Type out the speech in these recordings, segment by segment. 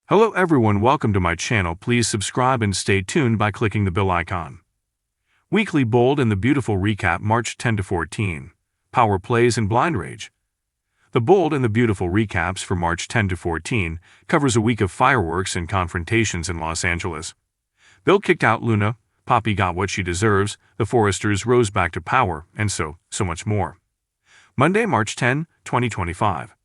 Hello everyone, welcome to my channel. Please subscribe and stay tuned by clicking the bell icon. Weekly Bold and the Beautiful Recap, March 10 to 14. Power Plays and Blind Rage. The Bold and the Beautiful Recaps for March 10 to 14 covers a week of fireworks and confrontations in Los Angeles. Bill kicked out Luna, Poppy got what she deserves, the Forresters rose back to power, and so much more. Monday, March 10, 2025.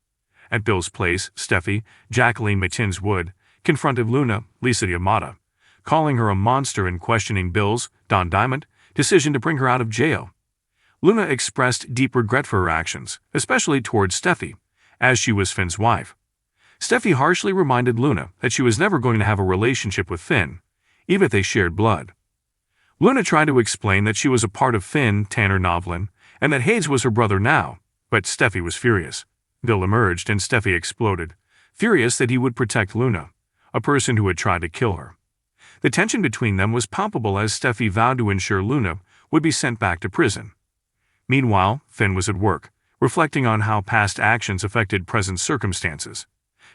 At Bill's place, Steffi, Jacqueline Matins Wood, confronted Luna, Lisa Yamada, calling her a monster and questioning Bill's, Don Diamond, decision to bring her out of jail. Luna expressed deep regret for her actions, especially towards Steffi, as she was Finn's wife. Steffi harshly reminded Luna that she was never going to have a relationship with Finn, even if they shared blood. Luna tried to explain that she was a part of Finn, Tanner Novlin, and that Hades was her brother now, but Steffi was furious. Bill emerged and Steffi exploded, furious that he would protect Luna, a person who had tried to kill her. The tension between them was palpable as Steffi vowed to ensure Luna would be sent back to prison. Meanwhile, Finn was at work, reflecting on how past actions affected present circumstances.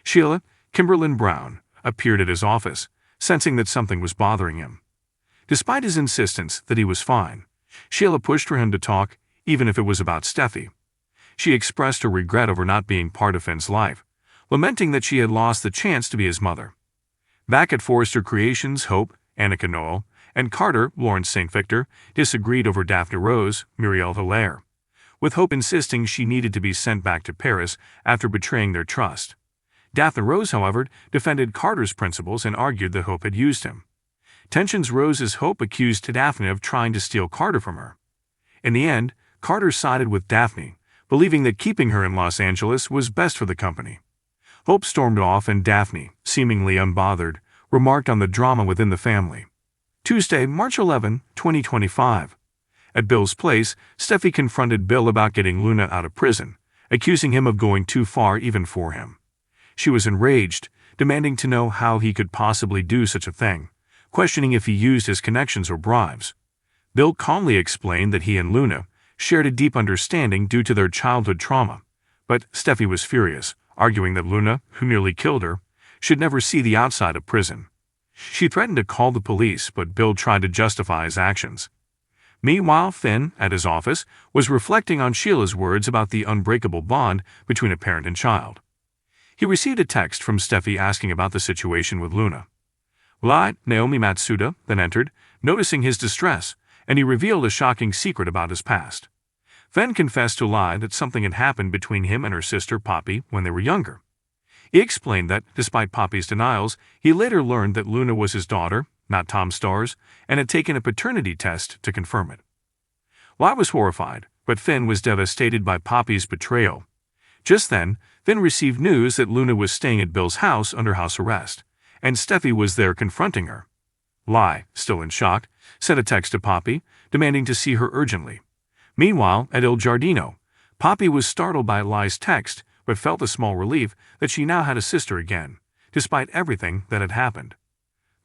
Sheila, Kimberlyn Brown, appeared at his office, sensing that something was bothering him. Despite his insistence that he was fine, Sheila pushed for him to talk, even if it was about Steffi. She expressed her regret over not being part of Finn's life, lamenting that she had lost the chance to be his mother. Back at Forrester Creations, Hope, Annika Noel, and Carter, Lawrence St. Victor, disagreed over Daphne Rose, Muriel Hilaire, with Hope insisting she needed to be sent back to Paris after betraying their trust. Daphne Rose, however, defended Carter's principles and argued that Hope had used him. Tensions rose as Hope accused Daphne of trying to steal Carter from her. In the end, Carter sided with Daphne, believing that keeping her in Los Angeles was best for the company. Hope stormed off and Daphne, seemingly unbothered, remarked on the drama within the family. Tuesday, March 11, 2025. At Bill's place, Steffi confronted Bill about getting Luna out of prison, accusing him of going too far even for him. She was enraged, demanding to know how he could possibly do such a thing, questioning if he used his connections or bribes. Bill calmly explained that he and Luna shared a deep understanding due to their childhood trauma, but Steffi was furious, arguing that Luna, who nearly killed her, should never see the outside of prison. She threatened to call the police, but Bill tried to justify his actions. Meanwhile, Finn, at his office, was reflecting on Sheila's words about the unbreakable bond between a parent and child. He received a text from Steffi asking about the situation with Luna. Naomi Matsuda then entered, noticing his distress, and he revealed a shocking secret about his past. Finn confessed to Lai that something had happened between him and her sister Poppy when they were younger. He explained that, despite Poppy's denials, he later learned that Luna was his daughter, not Tom Starr's, and had taken a paternity test to confirm it. Lai was horrified, but Finn was devastated by Poppy's betrayal. Just then, Finn received news that Luna was staying at Bill's house under house arrest, and Steffi was there confronting her. Lai, still in shock, sent a text to Poppy, demanding to see her urgently. Meanwhile, at Il Giardino, Poppy was startled by Lai's text, but felt a small relief that she now had a sister again, despite everything that had happened.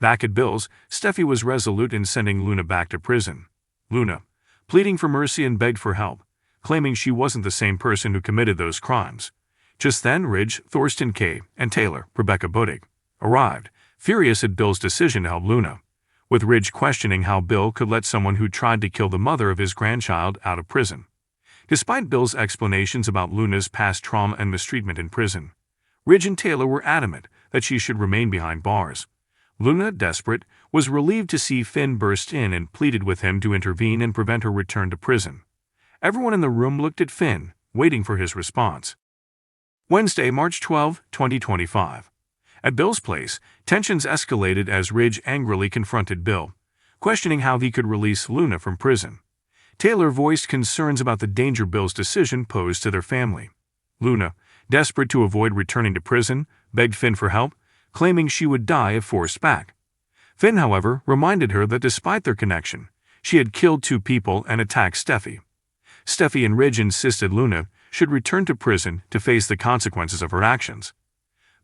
Back at Bill's, Steffi was resolute in sending Luna back to prison. Luna, pleading for mercy and begged for help, claiming she wasn't the same person who committed those crimes. Just then, Ridge, Thorsten Kaye, and Taylor, Rebecca Budig, arrived, furious at Bill's decision to help Luna, with Ridge questioning how Bill could let someone who tried to kill the mother of his grandchild out of prison. Despite Bill's explanations about Luna's past trauma and mistreatment in prison, Ridge and Taylor were adamant that she should remain behind bars. Luna, desperate, was relieved to see Finn burst in and pleaded with him to intervene and prevent her return to prison. Everyone in the room looked at Finn, waiting for his response. Wednesday, March 12, 2025. At Bill's place, tensions escalated as Ridge angrily confronted Bill, questioning how he could release Luna from prison. Taylor voiced concerns about the danger Bill's decision posed to their family. Luna, desperate to avoid returning to prison, begged Finn for help, claiming she would die if forced back. Finn, however, reminded her that despite their connection, she had killed 2 people and attacked Steffi. Steffi and Ridge insisted Luna should return to prison to face the consequences of her actions.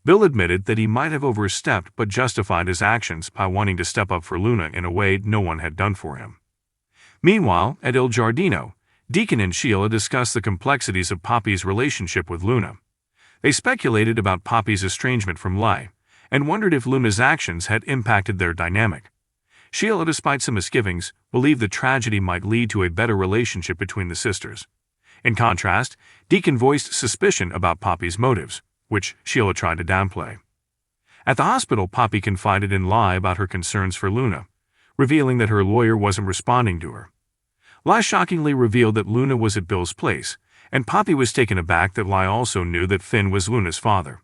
Bill admitted that he might have overstepped but justified his actions by wanting to step up for Luna in a way no one had done for him. Meanwhile, at Il Giardino, Deacon and Sheila discussed the complexities of Poppy's relationship with Luna. They speculated about Poppy's estrangement from Lai, and wondered if Luna's actions had impacted their dynamic. Sheila, despite some misgivings, believed the tragedy might lead to a better relationship between the sisters. In contrast, Deacon voiced suspicion about Poppy's motives, which Sheila tried to downplay. At the hospital, Poppy confided in Lai about her concerns for Luna, revealing that her lawyer wasn't responding to her. Lai shockingly revealed that Luna was at Bill's place, and Poppy was taken aback that Lai also knew that Finn was Luna's father.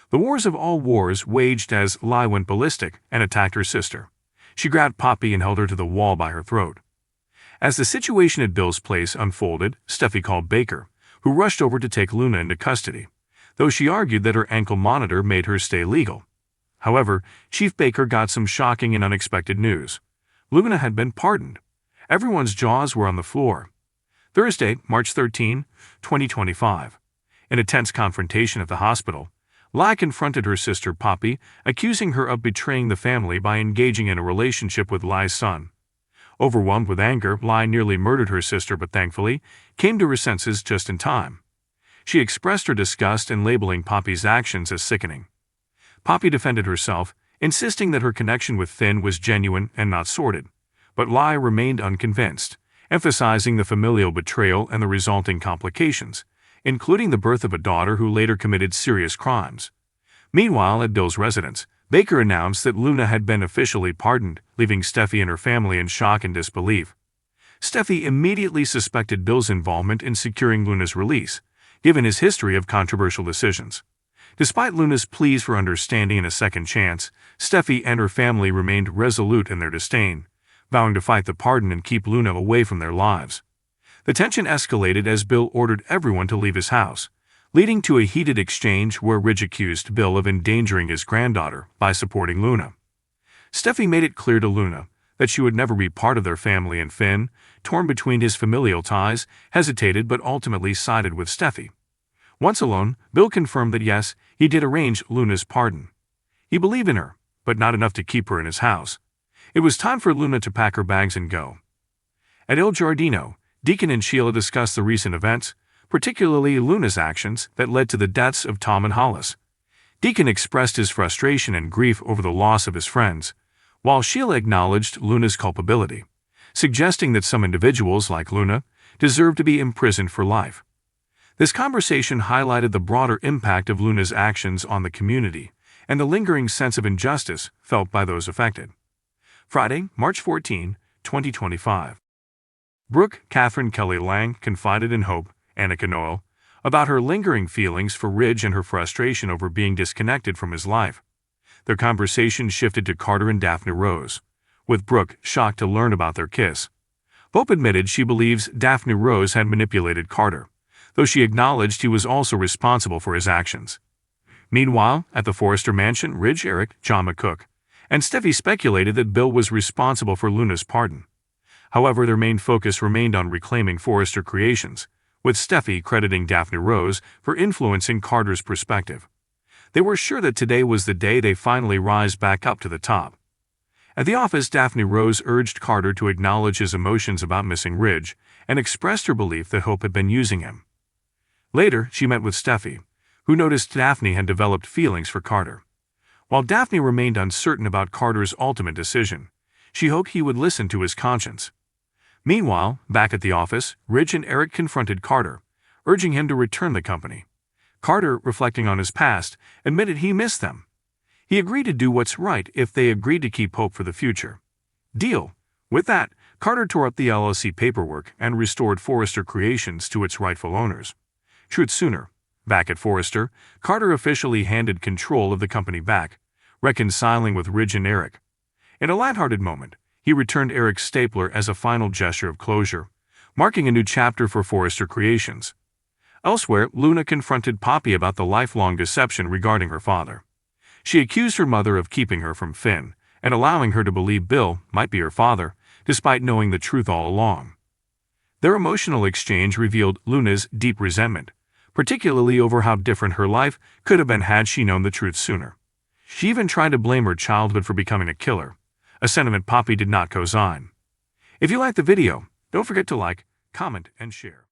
The wars of all wars waged as Lai went ballistic and attacked her sister. She grabbed Poppy and held her to the wall by her throat. As the situation at Bill's place unfolded, Steffi called Baker, who rushed over to take Luna into custody, though she argued that her ankle monitor made her stay legal. However, Chief Baker got some shocking and unexpected news. Luna had been pardoned. Everyone's jaws were on the floor. Thursday, March 13, 2025. In a tense confrontation at the hospital, Lai confronted her sister Poppy, accusing her of betraying the family by engaging in a relationship with Lai's son. Overwhelmed with anger, Lai nearly murdered her sister but thankfully came to her senses just in time. She expressed her disgust in labeling Poppy's actions as sickening. Poppy defended herself, insisting that her connection with Finn was genuine and not sordid, but Lai remained unconvinced, emphasizing the familial betrayal and the resulting complications, including the birth of a daughter who later committed serious crimes. Meanwhile, at Bill's residence, Baker announced that Luna had been officially pardoned, leaving Steffi and her family in shock and disbelief. Steffi immediately suspected Bill's involvement in securing Luna's release, given his history of controversial decisions. Despite Luna's pleas for understanding and a second chance, Steffi and her family remained resolute in their disdain, vowing to fight the pardon and keep Luna away from their lives. The tension escalated as Bill ordered everyone to leave his house, leading to a heated exchange where Ridge accused Bill of endangering his granddaughter by supporting Luna. Steffi made it clear to Luna that she would never be part of their family, and Finn, torn between his familial ties, hesitated but ultimately sided with Steffi. Once alone, Bill confirmed that yes, he did arrange Luna's pardon. He believed in her, but not enough to keep her in his house. It was time for Luna to pack her bags and go. At Il Giardino, Deacon and Sheila discussed the recent events, particularly Luna's actions that led to the deaths of Tom and Hollis. Deacon expressed his frustration and grief over the loss of his friends, while Sheila acknowledged Luna's culpability, suggesting that some individuals, like Luna, deserve to be imprisoned for life. This conversation highlighted the broader impact of Luna's actions on the community and the lingering sense of injustice felt by those affected. Friday, March 14, 2025. Brooke Catherine Kelly Lang confided in Hope, Annika Noel, about her lingering feelings for Ridge and her frustration over being disconnected from his life. Their conversation shifted to Carter and Daphne Rose, with Brooke shocked to learn about their kiss. Hope admitted she believes Daphne Rose had manipulated Carter, though she acknowledged he was also responsible for his actions. Meanwhile, at the Forrester mansion, Ridge, Eric, John McCook, and Steffi speculated that Bill was responsible for Luna's pardon. However, their main focus remained on reclaiming Forrester Creations, with Steffi crediting Daphne Rose for influencing Carter's perspective. They were sure that today was the day they finally rise back up to the top. At the office, Daphne Rose urged Carter to acknowledge his emotions about missing Ridge and expressed her belief that Hope had been using him. Later, she met with Steffi, who noticed Daphne had developed feelings for Carter. While Daphne remained uncertain about Carter's ultimate decision, she hoped he would listen to his conscience. Meanwhile, back at the office, Ridge and Eric confronted Carter, urging him to return the company. Carter, reflecting on his past, admitted he missed them. He agreed to do what's right if they agreed to keep Hope for the future. Deal. With that, Carter tore up the LLC paperwork and restored Forrester Creations to its rightful owners. Truth sooner. Back at Forrester, Carter officially handed control of the company back, reconciling with Ridge and Eric. In a lighthearted moment, he returned Eric's stapler as a final gesture of closure, marking a new chapter for Forrester Creations. Elsewhere, Luna confronted Poppy about the lifelong deception regarding her father. She accused her mother of keeping her from Finn and allowing her to believe Bill might be her father, despite knowing the truth all along. Their emotional exchange revealed Luna's deep resentment, particularly over how different her life could have been had she known the truth sooner. She even tried to blame her childhood for becoming a killer, a sentiment Poppy did not co-sign. If you liked the video, don't forget to like, comment, and share.